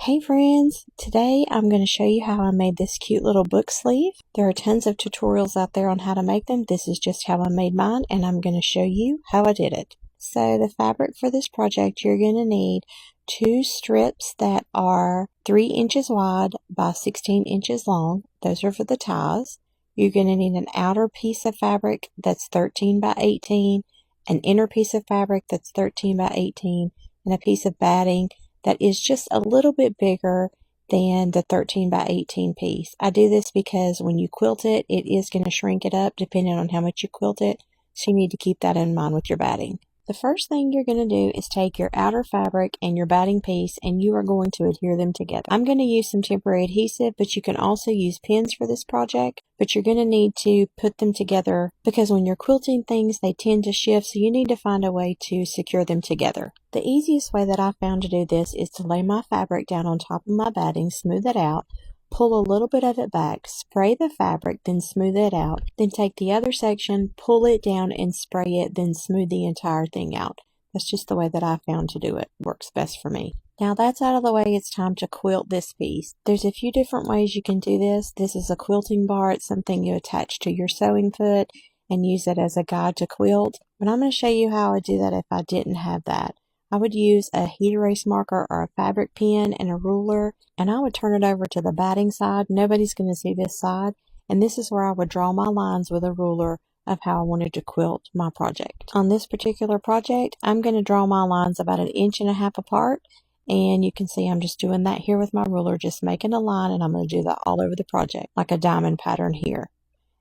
Hey friends, today I'm going to show you how I made this cute little book sleeve. There are tons of tutorials out there on how to make them. This is just how I made mine, and I'm going to show you how I did it. So the fabric for this project, you're going to need 2 strips that are 3 inches wide by 16 inches long. Those are for the ties. You're going to need an outer piece of fabric that's 13 by 18, an inner piece of fabric that's 13 by 18, and a piece of batting that is just a little bit bigger than the 13 by 18 piece. I do this because when you quilt it, it is going to shrink it up depending on how much you quilt it. So you need to keep that in mind with your batting. The first thing you're going to do is take your outer fabric and your batting piece, and you are going to adhere them together. I'm going to use some temporary adhesive, but you can also use pins for this project. But you're going to need to put them together because when you're quilting things, they tend to shift, so you need to find a way to secure them together. The easiest way that I found to do this is to lay my fabric down on top of my batting, smooth it out, pull a little bit of it back, spray the fabric, then smooth it out, then take the other section, pull it down and spray it, then smooth the entire thing out. That's just the way that I found to do it. Works best for me. Now that's out of the way, it's time to quilt this piece. There's a few different ways you can do this. This is a quilting bar. It's something you attach to your sewing foot and use it as a guide to quilt. But I'm going to show you how I do that if I didn't have that. I would use a heat erase marker or a fabric pen and a ruler, and I would turn it over to the batting side. Nobody's going to see this side, and this is where I would draw my lines with a ruler of how I wanted to quilt my project. On this particular project, I'm going to draw my lines about 1.5 inches apart, and you can see I'm just doing that here with my ruler, just making a line, and I'm going to do that all over the project, like a diamond pattern here.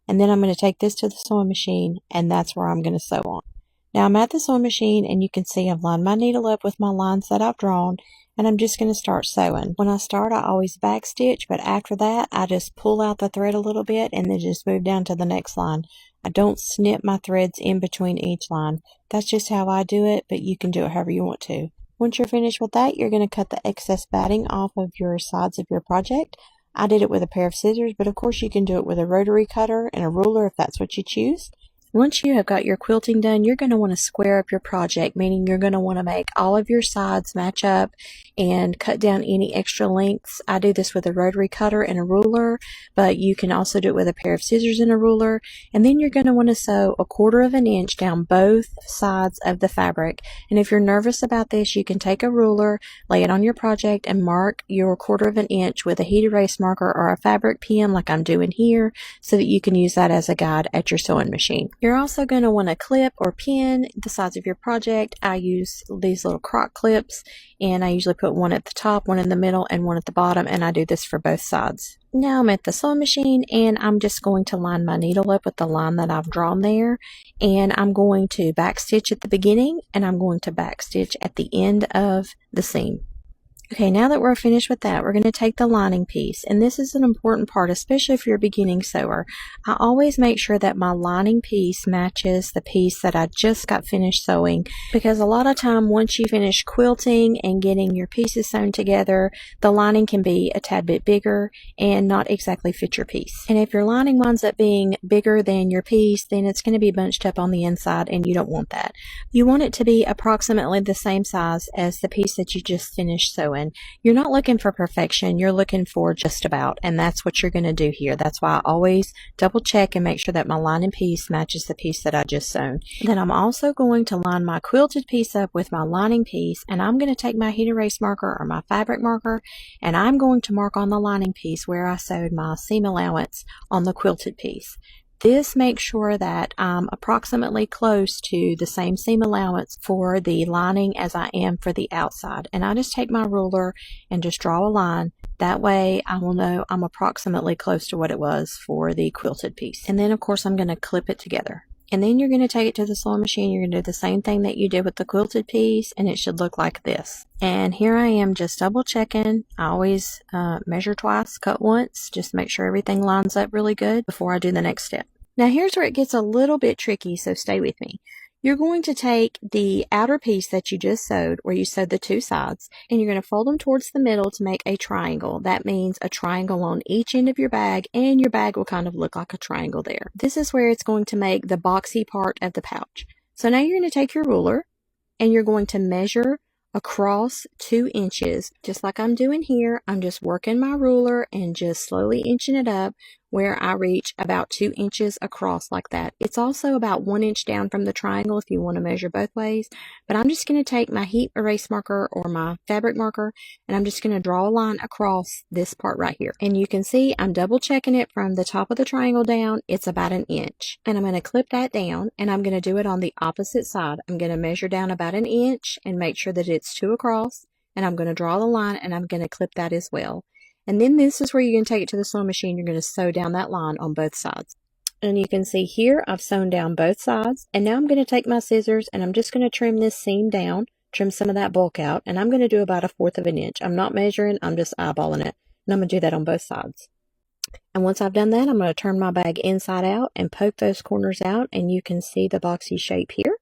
And then I'm going to take this to the sewing machine, and that's where I'm going to sew on. Now I'm at the sewing machine, and you can see I've lined my needle up with my lines that I've drawn, and I'm just going to start sewing. When I start, I always back stitch, but after that, I just pull out the thread a little bit and then just move down to the next line. I don't snip my threads in between each line. That's just how I do it, but you can do it however you want to. Once you're finished with that, you're going to cut the excess batting off of your sides of your project. I did it with a pair of scissors, but of course you can do it with a rotary cutter and a ruler if that's what you choose. Once you have got your quilting done, you're going to want to square up your project, meaning you're going to want to make all of your sides match up and cut down any extra lengths. I do this with a rotary cutter and a ruler, but you can also do it with a pair of scissors and a ruler. And then you're going to want to sew 1/4 inch down both sides of the fabric. And if you're nervous about this, you can take a ruler, lay it on your project, and mark your 1/4 inch with a heat erase marker or a fabric pen like I'm doing here, so that you can use that as a guide at your sewing machine. You're also going to want to clip or pin the sides of your project. I use these little croc clips, and I usually put one at the top, one in the middle, and one at the bottom, and I do this for both sides. Now I'm at the sewing machine, and I'm just going to line my needle up with the line that I've drawn there, and I'm going to back stitch at the beginning, and I'm going to back stitch at the end of the seam. Okay, now that we're finished with that, we're going to take the lining piece, and this is an important part, especially if you're a beginning sewer. I always make sure that my lining piece matches the piece that I just got finished sewing, because a lot of time once you finish quilting and getting your pieces sewn together, the lining can be a tad bit bigger and not exactly fit your piece. And if your lining winds up being bigger than your piece, then it's going to be bunched up on the inside, and you don't want that. You want it to be approximately the same size as the piece that you just finished sewing. You're not looking for perfection, you're looking for just about, and that's what you're going to do here. That's why I always double check and make sure that my lining piece matches the piece that I just sewn. Then I'm also going to line my quilted piece up with my lining piece, and I'm going to take my heat erase marker or my fabric marker, and I'm going to mark on the lining piece where I sewed my seam allowance on the quilted piece. This makes sure that I'm approximately close to the same seam allowance for the lining as I am for the outside. And I just take my ruler and just draw a line. That way I will know I'm approximately close to what it was for the quilted piece. And then of course I'm going to clip it together. And then you're going to take it to the sewing machine. You're going to do the same thing that you did with the quilted piece, and it should look like this. And here I am just double checking. I always measure twice, cut once, just make sure everything lines up really good before I do the next step. Now here's where it gets a little bit tricky, so stay with me. You're going to take the outer piece that you just sewed, where you sewed the 2 sides, and you're going to fold them towards the middle to make a triangle. That means a triangle on each end of your bag, and your bag will kind of look like a triangle there. This is where it's going to make the boxy part of the pouch. So now you're going to take your ruler, and you're going to measure across 2 inches. Just like I'm doing here, I'm just working my ruler and just slowly inching it up where I reach about 2 inches across like that. It's also about 1 inch down from the triangle if you want to measure both ways. But I'm just going to take my heat erase marker or my fabric marker, and I'm just going to draw a line across this part right here. And you can see I'm double checking it from the top of the triangle down. It's about 1 inch. And I'm going to clip that down, and I'm going to do it on the opposite side. I'm going to measure down about 1 inch and make sure that it's 2 across. And I'm going to draw the line, and I'm going to clip that as well. And then this is where you're going to take it to the sewing machine. You're going to sew down that line on both sides. And you can see here I've sewn down both sides. And now I'm going to take my scissors and I'm just going to trim this seam down, trim some of that bulk out. And I'm going to do about 1/4 of an inch. I'm not measuring, I'm just eyeballing it. And I'm going to do that on both sides. And once I've done that, I'm going to turn my bag inside out and poke those corners out. And you can see the boxy shape here.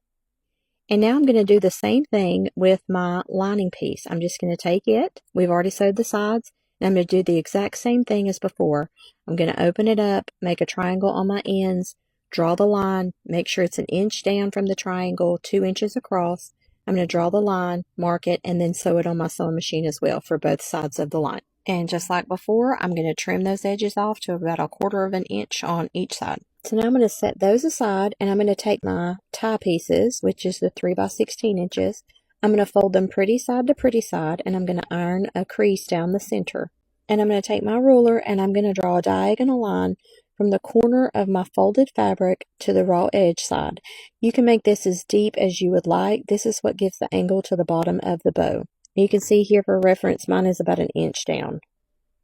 And now I'm going to do the same thing with my lining piece. I'm just going to take it. We've already sewed the sides. And I'm going to do the exact same thing as before. I'm going to open it up, make a triangle on my ends, draw the line, make sure it's 1 inch down from the triangle, 2 inches across. I'm going to draw the line, mark it, and then sew it on my sewing machine as well for both sides of the line. And just like before, I'm going to trim those edges off to about 1/4 of an inch on each side. So now I'm going to set those aside, and I'm going to take my tie pieces, which is the 3 by 16 inches. I'm going to fold them pretty side to pretty side, and I'm going to iron a crease down the center. And I'm going to take my ruler, and I'm going to draw a diagonal line from the corner of my folded fabric to the raw edge side. You can make this as deep as you would like. This is what gives the angle to the bottom of the bow. You can see here for reference, mine is about 1 inch down.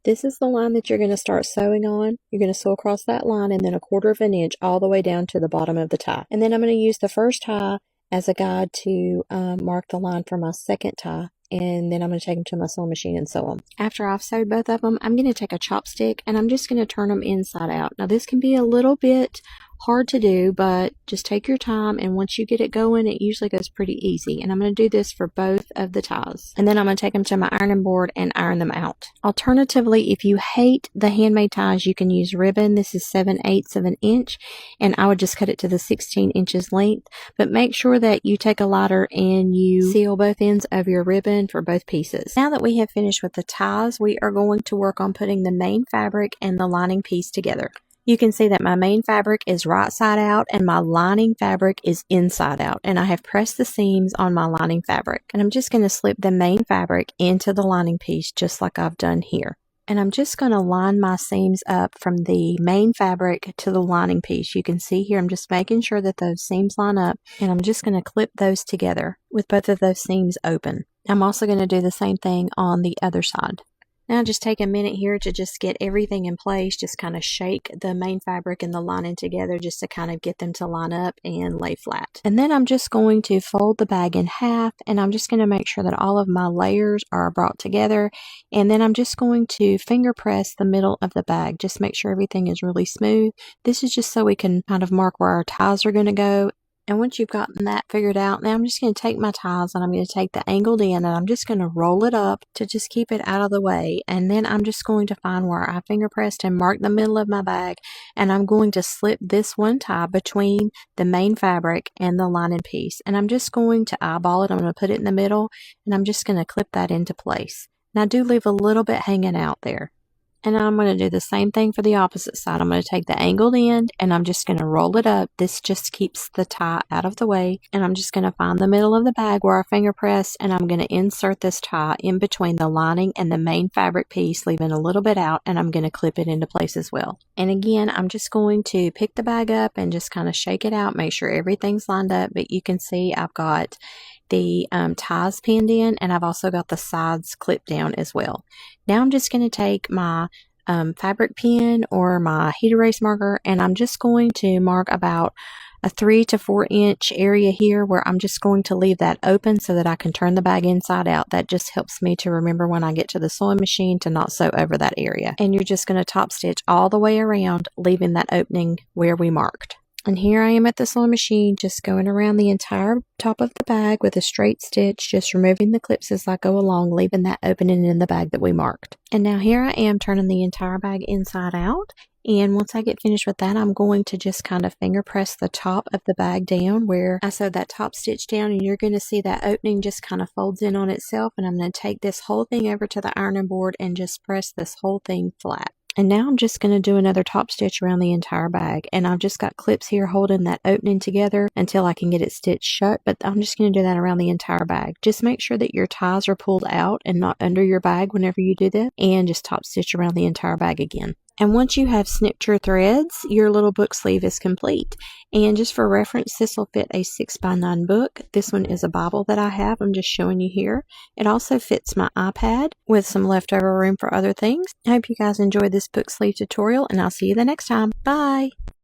This is the line that you're going to start sewing on. You're going to sew across that line and then 1/4 of an inch all the way down to the bottom of the tie. And then I'm going to use the first tie as a guide to mark the line for my second tie. And then I'm going to take them to my sewing machine and sew them. After I've sewed both of them, I'm going to take a chopstick and I'm just going to turn them inside out. Now this can be a little bit hard to do, but just take your time, and once you get it going, it usually goes pretty easy. And I'm going to do this for both of the ties. And then I'm going to take them to my ironing board and iron them out. Alternatively, if you hate the handmade ties, you can use ribbon. This is 7/8 of an inch, and I would just cut it to the 16 inches length. But make sure that you take a lighter and you seal both ends of your ribbon for both pieces. Now that we have finished with the ties, we are going to work on putting the main fabric and the lining piece together. You can see that my main fabric is right side out and my lining fabric is inside out, and I have pressed the seams on my lining fabric. And I'm just going to slip the main fabric into the lining piece just like I've done here. And I'm just going to line my seams up from the main fabric to the lining piece. You can see here I'm just making sure that those seams line up, and I'm just going to clip those together with both of those seams open. I'm also going to do the same thing on the other side. Now just take a minute here to just get everything in place. Just kind of shake the main fabric and the lining together just to kind of get them to line up and lay flat. And then I'm just going to fold the bag in half, and I'm just going to make sure that all of my layers are brought together. And then I'm just going to finger press the middle of the bag. Just make sure everything is really smooth. This is just so we can kind of mark where our ties are going to go. And once you've gotten that figured out, now I'm just going to take my ties and I'm going to take the angled end and I'm just going to roll it up to just keep it out of the way. And then I'm just going to find where I finger pressed and mark the middle of my bag. And I'm going to slip this one tie between the main fabric and the lining piece. And I'm just going to eyeball it. I'm going to put it in the middle and I'm just going to clip that into place. Now I do leave a little bit hanging out there. And I'm going to do the same thing for the opposite side. I'm going to take the angled end and I'm just going to roll it up. This just keeps the tie out of the way. And I'm just going to find the middle of the bag where I finger press, and I'm going to insert this tie in between the lining and the main fabric piece, leaving a little bit out, and I'm going to clip it into place as well. And again, I'm just going to pick the bag up and just kind of shake it out, make sure everything's lined up. But you can see I've got the ties pinned in, and I've also got the sides clipped down as well. Now I'm just going to take my fabric pin or my heat erase marker, and I'm just going to mark about a 3 to 4 inch area here where I'm just going to leave that open so that I can turn the bag inside out. That just helps me to remember when I get to the sewing machine to not sew over that area. And you're just going to top stitch all the way around, leaving that opening where we marked. And here I am at the sewing machine, just going around the entire top of the bag with a straight stitch, just removing the clips as I go along, leaving that opening in the bag that we marked. And now here I am turning the entire bag inside out. And once I get finished with that, I'm going to just kind of finger press the top of the bag down where I sewed that top stitch down, and you're going to see that opening just kind of folds in on itself. And I'm going to take this whole thing over to the ironing board and just press this whole thing flat. And now I'm just going to do another top stitch around the entire bag, and I've just got clips here holding that opening together until I can get it stitched shut, but I'm just going to do that around the entire bag. Just make sure that your ties are pulled out and not under your bag whenever you do this, and just top stitch around the entire bag again. And once you have snipped your threads, your little book sleeve is complete. And just for reference, this will fit a 6x9 book. This one is a Bible that I have. I'm just showing you here. It also fits my iPad with some leftover room for other things. I hope you guys enjoyed this book sleeve tutorial, and I'll see you the next time. Bye!